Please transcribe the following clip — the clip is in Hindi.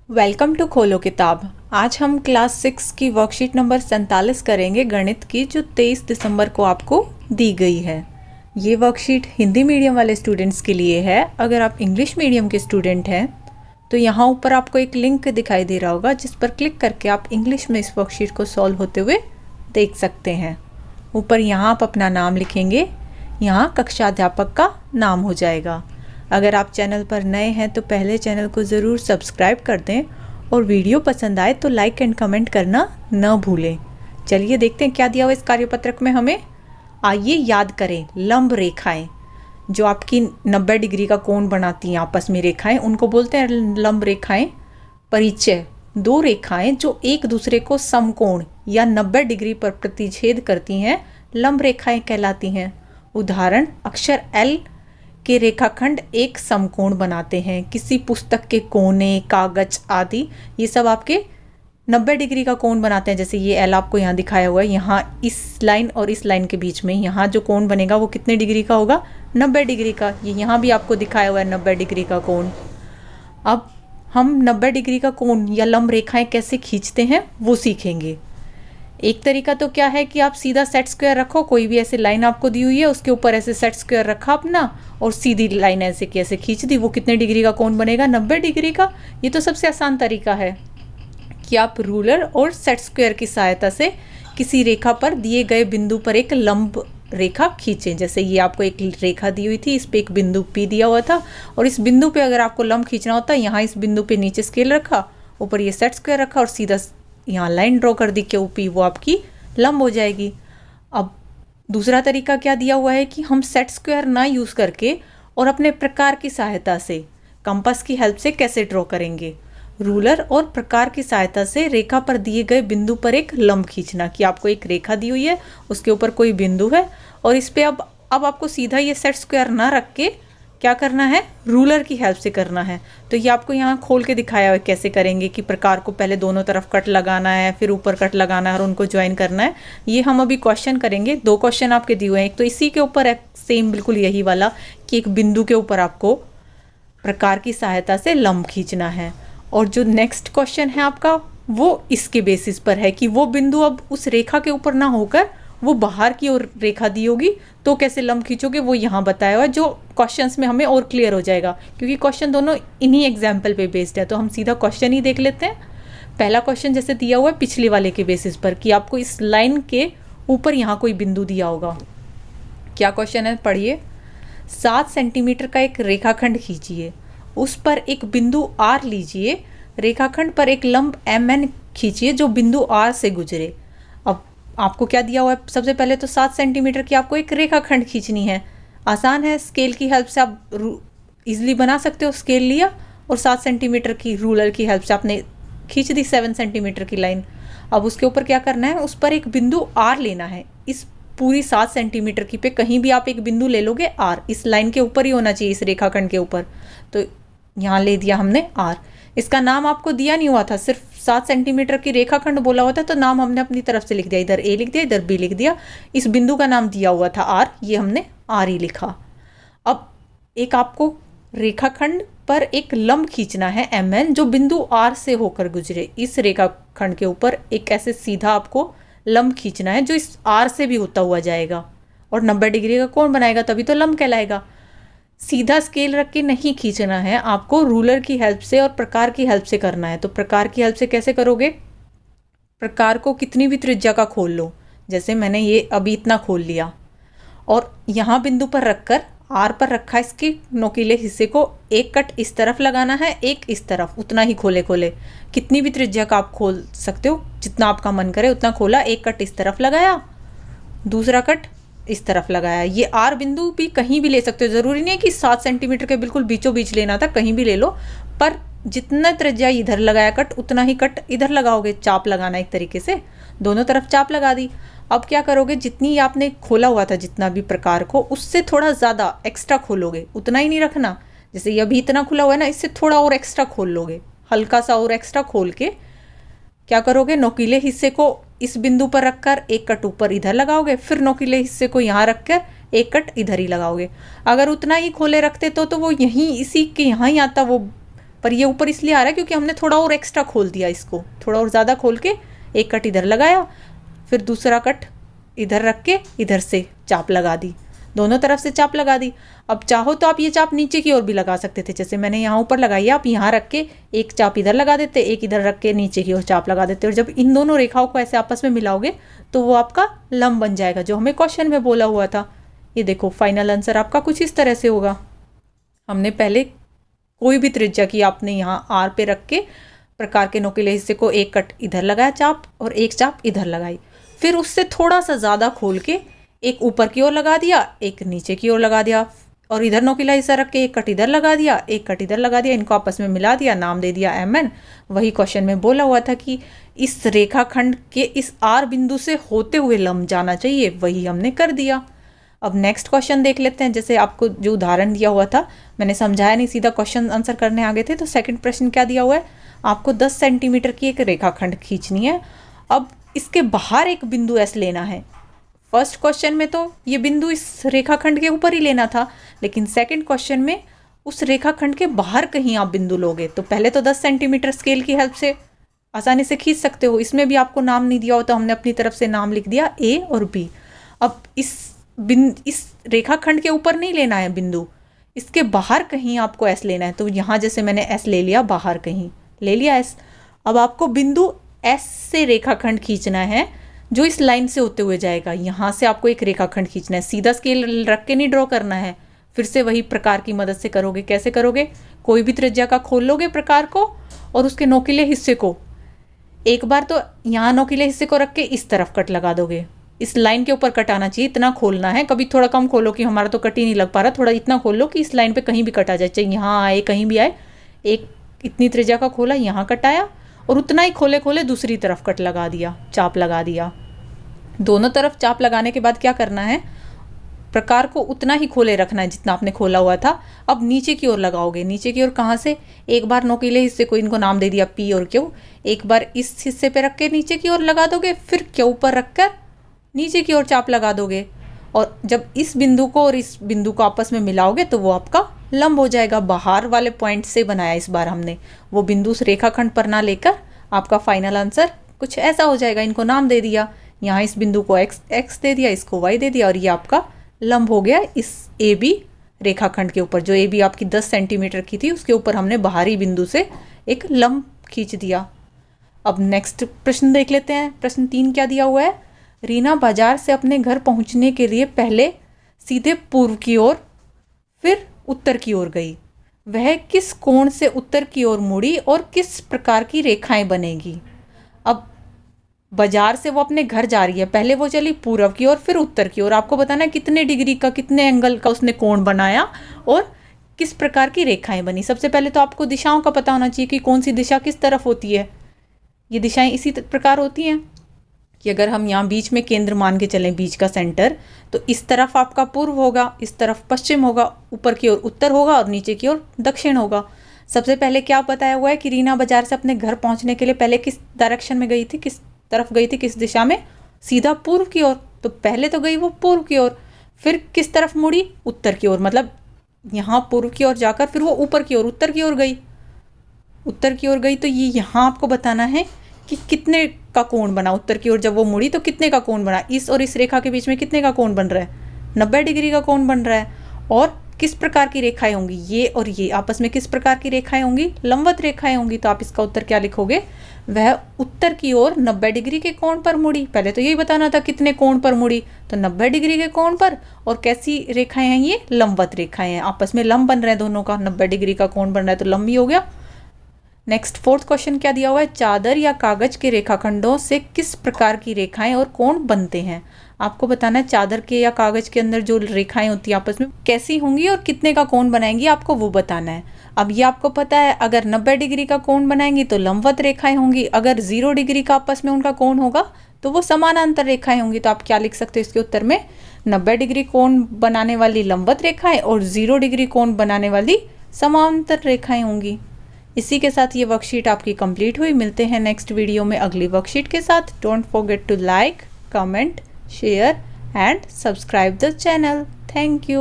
वेलकम टू खोलो किताब। आज हम क्लास 6 की वर्कशीट नंबर 47 करेंगे गणित की, जो 23 दिसंबर को आपको दी गई है। ये वर्कशीट हिंदी मीडियम वाले स्टूडेंट्स के लिए है। अगर आप इंग्लिश मीडियम के स्टूडेंट हैं तो यहाँ ऊपर आपको एक लिंक दिखाई दे रहा होगा, जिस पर क्लिक करके आप इंग्लिश में इस वर्कशीट को सॉल्व होते हुए देख सकते हैं। ऊपर यहाँ आप अपना नाम लिखेंगे, यहाँ कक्षाध्यापक का नाम हो जाएगा। अगर आप चैनल पर नए हैं तो पहले चैनल को ज़रूर सब्सक्राइब कर दें और वीडियो पसंद आए तो लाइक एंड कमेंट करना न भूलें। चलिए देखते हैं क्या दिया हुआ इस कार्यपत्रक में हमें। आइए याद करें, लंब रेखाएं जो आपकी 90 डिग्री का कोण बनाती हैं आपस में रेखाएं, उनको बोलते हैं लंब रेखाएं। परिचय, दो रेखाएं जो एक दूसरे को समकोण या 90 डिग्री पर प्रतिच्छेद करती हैं लंब रेखाएं कहलाती हैं। उदाहरण, अक्षर L के रेखाखंड एक समकोण बनाते हैं। किसी पुस्तक के कोने, कागज आदि ये सब आपके 90 डिग्री का कोण बनाते हैं। जैसे ये L आपको यहाँ दिखाया हुआ है, यहाँ इस लाइन और इस लाइन के बीच में यहाँ जो कोण बनेगा वो कितने डिग्री का होगा? 90 डिग्री का। ये यहाँ भी आपको दिखाया हुआ है 90 डिग्री का कोण। अब हम 90 डिग्री का कोण या लंब रेखाएं कैसे खींचते हैं वो सीखेंगे। एक तरीका तो क्या है कि आप सीधा सेट स्क्वायर रखो, कोई भी ऐसे लाइन आपको दी हुई है उसके ऊपर ऐसे सेट स्क्वायर रखा अपना और सीधी लाइन ऐसे कैसे खींच दी, वो कितने डिग्री का कोण बनेगा? 90 डिग्री का। ये तो सबसे आसान तरीका है कि आप रूलर और सेट स्क्वायर की सहायता से किसी रेखा पर दिए गए बिंदु पर एक लंब रेखा खींचें। जैसे ये आपको एक रेखा दी हुई थी, इस पे एक बिंदु P दिया हुआ था और इस बिंदु पे अगर आपको लंब खींचना होता है, यहाँ इस बिंदु पे नीचे स्केल रखा, ऊपर ये सेट स्क्वायर रखा और सीधा यहाँ लाइन ड्रॉ कर दी कि OP वो आपकी लंब हो जाएगी। अब दूसरा तरीका क्या दिया हुआ है कि हम सेट स्क्वायर ना यूज़ करके और अपने प्रकार की सहायता से, कंपास की हेल्प से कैसे ड्रॉ करेंगे। रूलर और प्रकार की सहायता से रेखा पर दिए गए बिंदु पर एक लंब खींचना, कि आपको एक रेखा दी हुई है उसके ऊपर कोई बिंदु है और इस पे अब आपको सीधा ये सेट स्क्वायर ना रख के क्या करना है, रूलर की हेल्प से करना है। तो ये आपको यहाँ खोल के दिखाया है कैसे करेंगे कि प्रकार को पहले दोनों तरफ कट लगाना है, फिर ऊपर कट लगाना है और उनको ज्वाइन करना है। ये हम अभी क्वेश्चन करेंगे। 2 क्वेश्चन आपके दिए हुए हैं, एक तो इसी के ऊपर है सेम बिल्कुल यही वाला कि एक बिंदु के ऊपर आपको प्रकार की सहायता से लंब खींचना है, और जो नेक्स्ट क्वेश्चन है आपका वो इसके बेसिस पर है कि वो बिंदु अब उस रेखा के ऊपर ना होकर वो बाहर की ओर रेखा दी होगी तो कैसे लंब खींचोगे, वो यहाँ बताया हुआ है, जो क्वेश्चंस में हमें और क्लियर हो जाएगा क्योंकि क्वेश्चन दोनों इन्हीं एग्जाम्पल पे बेस्ड है। तो हम सीधा क्वेश्चन ही देख लेते हैं। पहला क्वेश्चन जैसे दिया हुआ है पिछले वाले के बेसिस पर कि आपको इस लाइन के ऊपर यहाँ कोई बिंदु दिया होगा। क्या क्वेश्चन है, पढ़िए। 7 सेंटीमीटर का एक रेखाखंड खींचिए, उस पर एक बिंदु R लीजिए, रेखाखंड पर एक लंब MN खींचिए जो बिंदु R से गुजरे। अब आपको क्या दिया हुआ है, सबसे पहले तो 7 सेंटीमीटर की आपको एक रेखाखंड खींचनी है। आसान है, स्केल की हेल्प से आप इजीली बना सकते हो। स्केल लिया और 7 सेंटीमीटर की रूलर की हेल्प से आपने खींच दी 7 सेंटीमीटर की लाइन। अब उसके ऊपर क्या करना है, उस पर एक बिंदु R लेना है। इस पूरी 7 सेंटीमीटर की पे कहीं भी आप एक बिंदु ले लोगे R, इस लाइन के ऊपर ही होना चाहिए, इस रेखाखंड के ऊपर। तो यहाँ ले दिया हमने R। इसका नाम आपको दिया नहीं हुआ था, सिर्फ 7 सेंटीमीटर की रेखाखंड बोला हुआ था तो नाम हमने अपनी तरफ से लिख दिया, इधर A लिख दिया, इधर B लिख दिया। इस बिंदु का नाम दिया हुआ था R, ये हमने R ही लिखा। अब एक आपको रेखाखंड पर एक लंब खींचना है MN जो बिंदु R से होकर गुजरे। इस रेखाखंड के ऊपर एक ऐसे सीधा आपको लंब खींचना है जो इस R से भी होता हुआ जाएगा और 90 डिग्री का कोण बनाएगा, तभी तो लंब कहलाएगा। सीधा स्केल रख के नहीं खींचना है, आपको रूलर की हेल्प से और प्रकार की हेल्प से करना है। तो प्रकार की हेल्प से कैसे करोगे, प्रकार को कितनी भी त्रिज्या का खोल लो। जैसे मैंने ये अभी इतना खोल लिया और यहाँ बिंदु पर रखकर R पर रखा, इसके नोकीले हिस्से को एक कट इस तरफ लगाना है, एक इस तरफ, उतना ही खोले खोले। कितनी भी त्रिज्या का आप खोल सकते हो, जितना आपका मन करे उतना खोला। एक कट इस तरफ लगाया, दूसरा कट इस तरफ लगाया। ये R बिंदु भी कहीं भी ले सकते हो, ज़रूरी नहीं है कि 7 सेंटीमीटर के बिल्कुल बीचों बीच लेना था, कहीं भी ले लो। पर जितना त्रिज्या इधर लगाया कट, उतना ही कट इधर लगाओगे। चाप लगाना एक तरीके से, दोनों तरफ चाप लगा दी। अब क्या करोगे, जितनी आपने खोला हुआ था जितना भी प्रकार को, उससे थोड़ा ज़्यादा एक्स्ट्रा खोलोगे। उतना ही नहीं रखना, जैसे ये अभी इतना खुला हुआ है ना, इससे थोड़ा और एक्स्ट्रा खोल लोगे, हल्का सा और एक्स्ट्रा खोल के क्या करोगे, नोकीले हिस्से को इस बिंदु पर रखकर एक कट ऊपर इधर लगाओगे, फिर नोकीले हिस्से को यहाँ रखकर एक कट इधर ही लगाओगे। अगर उतना ही खोले रखते तो वो यहीं इसी के यहाँ ही आता वो पर ये ऊपर इसलिए आ रहा है क्योंकि हमने थोड़ा और एक्स्ट्रा खोल दिया, इसको थोड़ा और ज़्यादा खोल के एक कट इधर लगाया, फिर दूसरा कट इधर रख के इधर से चाप लगा दी, दोनों तरफ से चाप लगा दी। अब चाहो तो आप ये चाप नीचे की ओर भी लगा सकते थे, जैसे मैंने यहाँ ऊपर लगाई, आप यहाँ रख के एक चाप इधर लगा देते, एक इधर रख के नीचे की ओर चाप लगा देते, और जब इन दोनों रेखाओं को ऐसे आपस में मिलाओगे तो वो आपका लंब बन जाएगा, जो हमें क्वेश्चन में बोला हुआ था। ये देखो फाइनल आंसर आपका कुछ इस तरह से होगा। हमने पहले कोई भी त्रिज्या की आपने यहाँ आर पे रख के प्रकार के नोकीले हिस्से को एक कट इधर लगाया चाप और एक चाप इधर लगाई, फिर उससे थोड़ा सा ज़्यादा खोल के एक ऊपर की ओर लगा दिया, एक नीचे की ओर लगा दिया, और इधर नोकीला हिस्सा रख के एक कट इधर लगा दिया, एक कट इधर लगा दिया, इनको आपस में मिला दिया, नाम दे दिया MN। वही क्वेश्चन में बोला हुआ था कि इस रेखाखंड के इस R बिंदु से होते हुए लंब जाना चाहिए, वही हमने कर दिया। अब नेक्स्ट क्वेश्चन देख लेते हैं। जैसे आपको जो उदाहरण दिया हुआ था, मैंने समझाया नहीं, सीधा क्वेश्चन आंसर करने आ गए थे। तो सेकंड प्रश्न क्या दिया हुआ है, आपको 10 सेंटीमीटर की एक रेखाखंड खींचनी है। अब इसके बाहर एक बिंदु S लेना है। फर्स्ट क्वेश्चन में तो ये बिंदु इस रेखाखंड के ऊपर ही लेना था, लेकिन सेकंड क्वेश्चन में उस रेखाखंड के बाहर कहीं आप बिंदु लोगे, तो पहले तो 10 सेंटीमीटर स्केल की हेल्प से आसानी से खींच सकते हो। इसमें भी आपको नाम नहीं दिया हो तो हमने अपनी तरफ से नाम लिख दिया A और B। अब इस रेखाखंड के ऊपर नहीं लेना है बिंदु, इसके बाहर कहीं आपको S लेना है। तो यहाँ जैसे मैंने S ले लिया, बाहर कहीं ले लिया S। अब आपको बिंदु S से रेखाखंड खींचना है जो इस लाइन से होते हुए जाएगा। यहाँ से आपको एक रेखाखंड खींचना है, सीधा स्केल रख के नहीं ड्रॉ करना है, फिर से वही प्रकार की मदद से करोगे। कैसे करोगे, कोई भी त्रिज्या का खोल लोगे प्रकार को और उसके नोकीले हिस्से को एक बार तो यहाँ नोकीले हिस्से को रख के इस तरफ कट लगा दोगे। इस लाइन के ऊपर कट आना चाहिए, इतना खोलना है। कभी थोड़ा कम खोलो कि हमारा तो कट ही नहीं लग पा रहा, थोड़ा इतना खोल लो कि इस लाइन पे कहीं भी कट आ जाए, चाहे यहाँ आए कहीं भी आए। एक इतनी त्रिज्या का खोला, यहाँ कट आया, और उतना ही खोले खोले दूसरी तरफ कट लगा दिया, चाप लगा दिया। दोनों तरफ चाप लगाने के बाद क्या करना है, प्रकार को उतना ही खोले रखना है जितना आपने खोला हुआ था। अब नीचे की ओर लगाओगे, नीचे की ओर कहाँ से, एक बार नोकीले हिस्से को, इनको नाम दे दिया P और Q, एक बार इस हिस्से पे रख के नीचे की ओर लगा दोगे, फिर Q पर रखकर नीचे की ओर चाप लगा दोगे, और जब इस बिंदु को और इस बिंदु को आपस में मिलाओगे तो वो आपका लंब हो जाएगा। बाहर वाले पॉइंट से बनाया इस बार हमने, वो बिंदु उस रेखाखंड पर ना लेकर आपका फाइनल आंसर कुछ ऐसा हो जाएगा। इनको नाम दे दिया, यहाँ इस बिंदु को x दे दिया, इसको y दे दिया, और ये आपका लंब हो गया इस AB रेखाखंड के ऊपर। जो AB आपकी 10 सेंटीमीटर की थी, उसके ऊपर हमने बाहरी बिंदु से एक लंब खींच दिया। अब नेक्स्ट प्रश्न देख लेते हैं। प्रश्न 3 क्या दिया हुआ है, रीना बाजार से अपने घर पहुंचने के लिए पहले सीधे पूर्व की ओर फिर उत्तर की ओर गई। वह किस कोण से उत्तर की ओर मुड़ी और किस प्रकार की रेखाएं बनेगी। अब बाजार से वो अपने घर जा रही है, पहले वो चली पूर्व की ओर फिर उत्तर की ओर। आपको बताना है कितने डिग्री का, कितने एंगल का उसने कोण बनाया और किस प्रकार की रेखाएं बनी। सबसे पहले तो आपको दिशाओं का पता होना चाहिए कि कौन सी दिशा किस तरफ होती है। ये दिशाएं इसी प्रकार होती हैं कि अगर हम यहाँ बीच में केंद्र मान के चलें, बीच का सेंटर, तो इस तरफ आपका पूर्व होगा, इस तरफ पश्चिम होगा, ऊपर की ओर उत्तर होगा और नीचे की ओर दक्षिण होगा। सबसे पहले क्या बताया हुआ है कि रीना बाजार से अपने घर पहुँचने के लिए पहले किस डायरेक्शन में गई थी, किस तरफ गई थी, किस दिशा में, सीधा पूर्व की ओर। तो पहले तो गई वो पूर्व की ओर, फिर किस तरफ मुड़ी, उत्तर की ओर। मतलब यहाँ पूर्व की ओर जाकर फिर वो ऊपर की ओर, उत्तर की ओर गई, उत्तर की ओर गई। तो ये यहाँ आपको बताना है कि कितने का कोण बना उत्तर की ओर। जब वो मुड़ी तो कितने का कोण बना, इस और इस रेखा के बीच में कितने का कोण बन रहा है, 90 डिग्री का कोण बन रहा है। और किस प्रकार की रेखाएं होंगी, ये और ये आपस में किस प्रकार की रेखाएं होंगी, लंबवत रेखाएं होंगी। तो आप इसका उत्तर क्या लिखोगे, वह उत्तर की ओर 90 डिग्री के कोण पर मुड़ी। पहले तो यही बताना था कितने कोण पर मुड़ी, तो 90 डिग्री के कोण पर। और कैसी रेखाएं हैं, ये लंबवत रेखाएं हैं, आपस में लंब बन रहे हैं दोनों का, 90 डिग्री का कोण बन रहा है तो लंब ही हो गया। नेक्स्ट फोर्थ क्वेश्चन क्या दिया हुआ है, चादर या कागज के रेखाखंडों से किस प्रकार की रेखाएं और कोण बनते हैं। आपको बताना है चादर के या कागज के अंदर जो रेखाएं होती है आपस में कैसी होंगी और कितने का कोण बनाएंगी, आपको वो बताना है। अब ये आपको पता है, अगर 90 डिग्री का कोण बनाएंगी तो लंबवत रेखाएं होंगी, अगर 0 डिग्री का आपस में उनका कोण होगा तो वो समानांतर रेखाएं होंगी। तो आप क्या लिख सकते हो इसके उत्तर में, 90 डिग्री कोण बनाने वाली लंबवत रेखाएं और 0 डिग्री कोण बनाने वाली समांतर रेखाएं होंगी। इसी के साथ ये वर्कशीट आपकी कंप्लीट हुई। मिलते हैं नेक्स्ट वीडियो में अगली वर्कशीट के साथ। Don't forget to like, comment, share and subscribe the channel. Thank you.